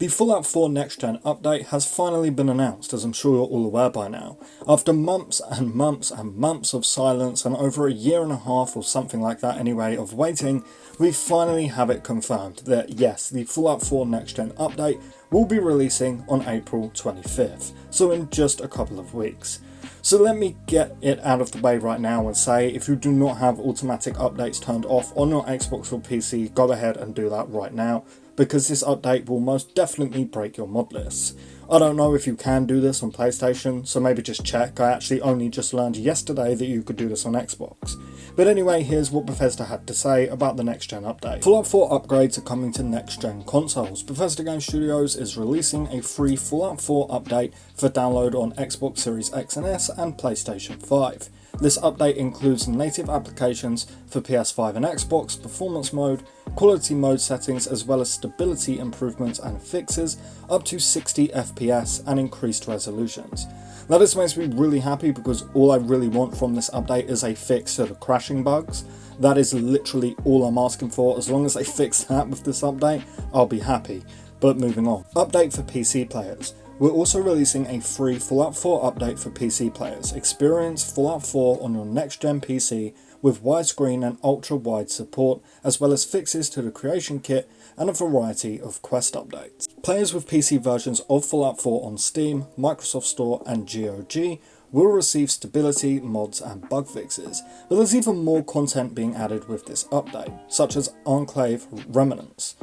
The Fallout 4 Next Gen update has finally been announced, as I'm sure you're all aware by now. After months and months and months of silence and over a year and a half or something like that anyway of waiting, we finally have it confirmed that yes, the Fallout 4 Next Gen update will be releasing on April 25th, so in just a couple of weeks. So let me get it out of the way right now and say, if you do not have automatic updates turned off on your Xbox or PC, go ahead and do that right now, because this update will most definitely break your mod lists. I don't know if you can do this on PlayStation, so maybe just check. I actually only just learned yesterday that you could do this on Xbox. But anyway, here's what Bethesda had to say about the Next Gen update. Fallout 4 upgrades are coming to Next Gen consoles. Bethesda Game Studios is releasing a free Fallout 4 update for download on Xbox Series X and S and PlayStation 5. This update includes native applications for PS5 and Xbox, performance mode, quality mode settings, as well as stability improvements and fixes up to 60 FPS and increased resolutions. Now this makes me really happy because all I really want from this update is a fix to the crashing bugs. That is literally all I'm asking for. As long as they fix that with this update, I'll be happy. But moving on. Update for PC players. We're also releasing a free Fallout 4 update for PC players. Experience Fallout 4 on your next-gen PC with widescreen and ultra-wide support, as well as fixes to the creation kit and a variety of quest updates. Players with PC versions of Fallout 4 on Steam, Microsoft Store and GOG will receive stability, mods and bug fixes, but there's even more content being added with this update, such as Enclave Remnants,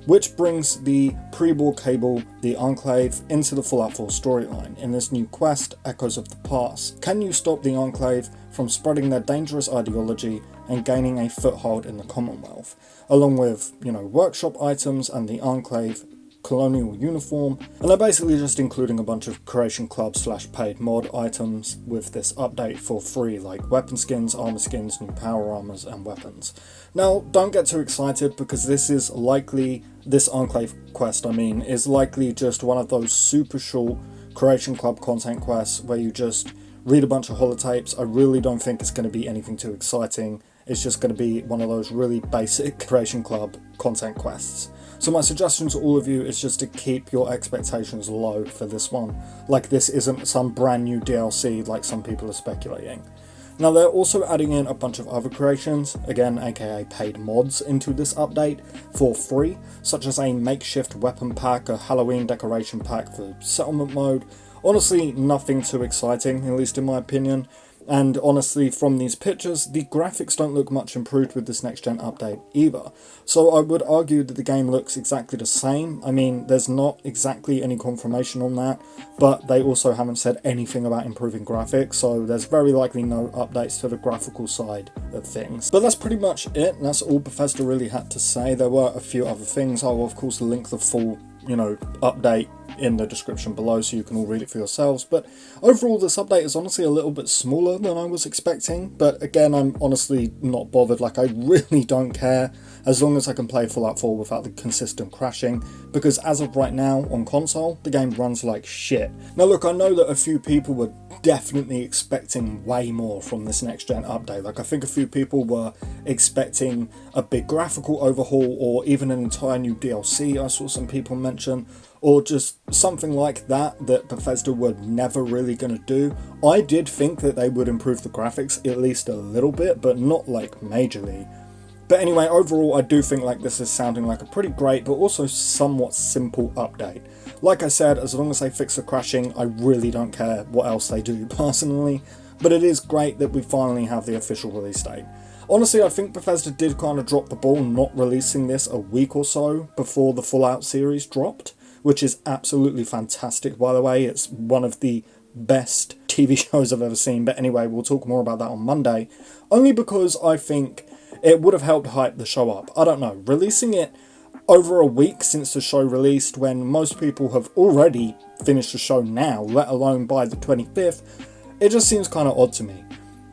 which brings the pre-war cable, the Enclave, into the Fallout 4 storyline. In this new quest, Echoes of the Past, can you stop the Enclave from spreading their dangerous ideology and gaining a foothold in the Commonwealth, along with, workshop items and the Enclave colonial uniform, and they're basically just including a bunch of Creation Club / paid mod items with this update for free, like weapon skins, armor skins, new power armors and weapons. Now don't get too excited, because this Enclave quest is likely just one of those super short Creation Club content quests where you just read a bunch of holotapes. I really don't think it's going to be anything too exciting. It's just going to be one of those really basic Creation Club content quests. So my suggestion to all of you is just to keep your expectations low for this one. Like, this isn't some brand new DLC like some people are speculating. Now they're also adding in a bunch of other creations, again aka paid mods, into this update for free, such as a makeshift weapon pack, a Halloween decoration pack for settlement mode. Honestly, nothing too exciting, at least in my opinion. And honestly, from these pictures, the graphics don't look much improved with this next gen update either. So I would argue that the game looks exactly the same. There's not exactly any confirmation on that, but they also haven't said anything about improving graphics, so there's very likely no updates to the graphical side of things. But that's pretty much it. That's all Bethesda really had to say. There were a few other things. I will of course link the full update in the description below so you can all read it for yourselves. But overall, this update is honestly a little bit smaller than I was expecting, but again, I'm honestly not bothered. Like, I really don't care as long as I can play Fallout 4 without the consistent crashing, because as of right now on console, the game runs like shit. Now look, I know that a few people were definitely expecting way more from this next gen update. Like, I think a few people were expecting a big graphical overhaul or even an entire new DLC. I saw some people mention, or just something like that Bethesda were never really going to do. I did think that they would improve the graphics at least a little bit, but not like majorly. But anyway, overall I do think like this is sounding like a pretty great but also somewhat simple update. Like I said, as long as they fix the crashing, I really don't care what else they do personally, but it is great that we finally have the official release date. Honestly, I think Bethesda did kind of drop the ball not releasing this a week or so before the Fallout series dropped, which is absolutely fantastic, by the way. It's one of the best TV shows I've ever seen, but anyway, we'll talk more about that on Monday, only because I think it would have helped hype the show up. I don't know, releasing it over a week since the show released when most people have already finished the show now, let alone by the 25th, it just seems kind of odd to me.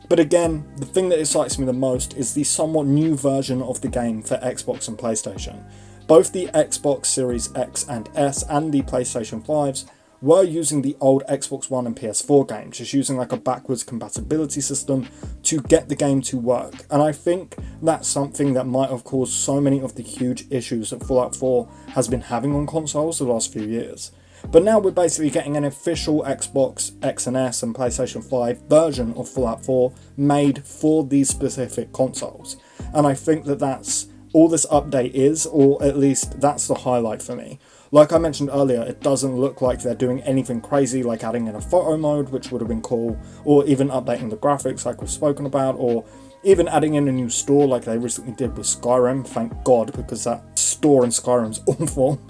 But again, the thing that excites me the most is the somewhat new version of the game for Xbox and PlayStation. Both the Xbox Series X and S and the PlayStation 5s were using the old Xbox One and PS4 games, just using like a backwards compatibility system to get the game to work. And I think that's something that might have caused so many of the huge issues that Fallout 4 has been having on consoles the last few years. But now we're basically getting an official Xbox X and S and PlayStation 5 version of Fallout 4 made for these specific consoles. And I think that that's all this update is, or at least that's the highlight for me. Like I mentioned earlier, it doesn't look like they're doing anything crazy like adding in a photo mode, which would have been cool, or even updating the graphics like we've spoken about, or even adding in a new store like they recently did with Skyrim, thank God, because that store in Skyrim's awful.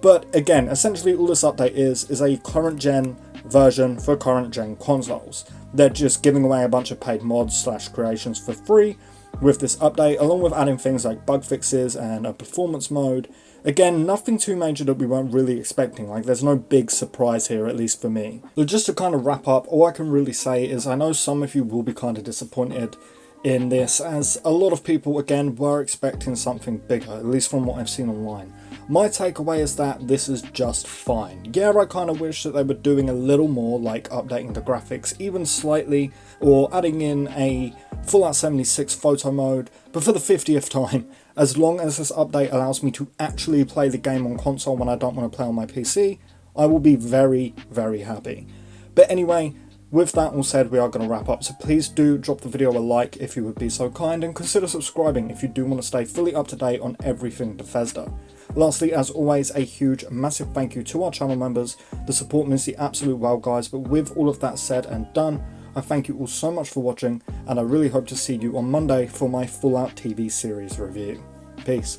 But again, essentially all this update is a current gen version for current gen consoles. They're just giving away a bunch of paid mods / creations for free with this update, along with adding things like bug fixes and a performance mode. Again, nothing too major that we weren't really expecting, like there's no big surprise here, at least for me. So just to kind of wrap up, all I can really say is I know some of you will be kind of disappointed in this, as a lot of people again were expecting something bigger, at least from what I've seen online. My takeaway is that this is just fine. Yeah, I kind of wish that they were doing a little more, like updating the graphics even slightly, or adding in a Fallout 76 photo mode, but for the 50th time, as long as this update allows me to actually play the game on console when I don't want to play on my PC, I will be very, very happy. But anyway, with that all said, we are going to wrap up, so please do drop the video a like if you would be so kind, and consider subscribing if you do want to stay fully up to date on everything Bethesda. Lastly, as always, a huge, massive thank you to our channel members. The support means the absolute world, guys, but with all of that said and done, I thank you all so much for watching, and I really hope to see you on Monday for my Fallout TV series review. Peace.